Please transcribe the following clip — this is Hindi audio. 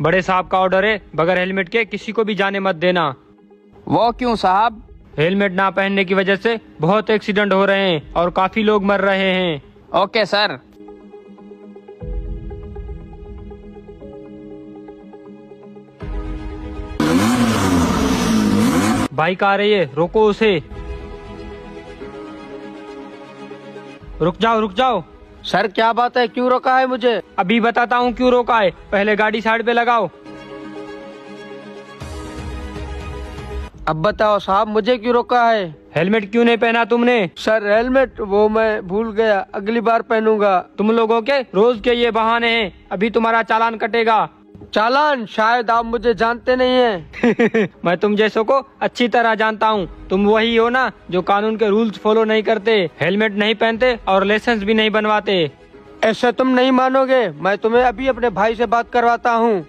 बड़े साहब का ऑर्डर है, बगैर हेलमेट के किसी को भी जाने मत देना। वो क्यों साहब? हेलमेट ना पहनने की वजह से बहुत एक्सीडेंट हो रहे हैं और काफी लोग मर रहे हैं। Okay sir. बाइक आ रही है, रोको उसे। रुक जाओ रुक जाओ। सर क्या बात है, क्यों रोका है मुझे? अभी बताता हूँ क्यों रोका है, पहले गाड़ी साइड पे लगाओ। अब बताओ साहब, मुझे क्यों रोका है? हेलमेट क्यों नहीं पहना तुमने? सर हेलमेट वो मैं भूल गया, अगली बार पहनूंगा। तुम लोगों के रोज के ये बहाने हैं, अभी तुम्हारा चालान कटेगा। चालान? शायद आप मुझे जानते नहीं हैं। मैं तुम जैसों को अच्छी तरह जानता हूँ। तुम वही हो ना जो कानून के रूल्स फॉलो नहीं करते, हेलमेट नहीं पहनते और लाइसेंस भी नहीं बनवाते। ऐसा तुम नहीं मानोगे, मैं तुम्हें अभी अपने भाई से बात करवाता हूँ।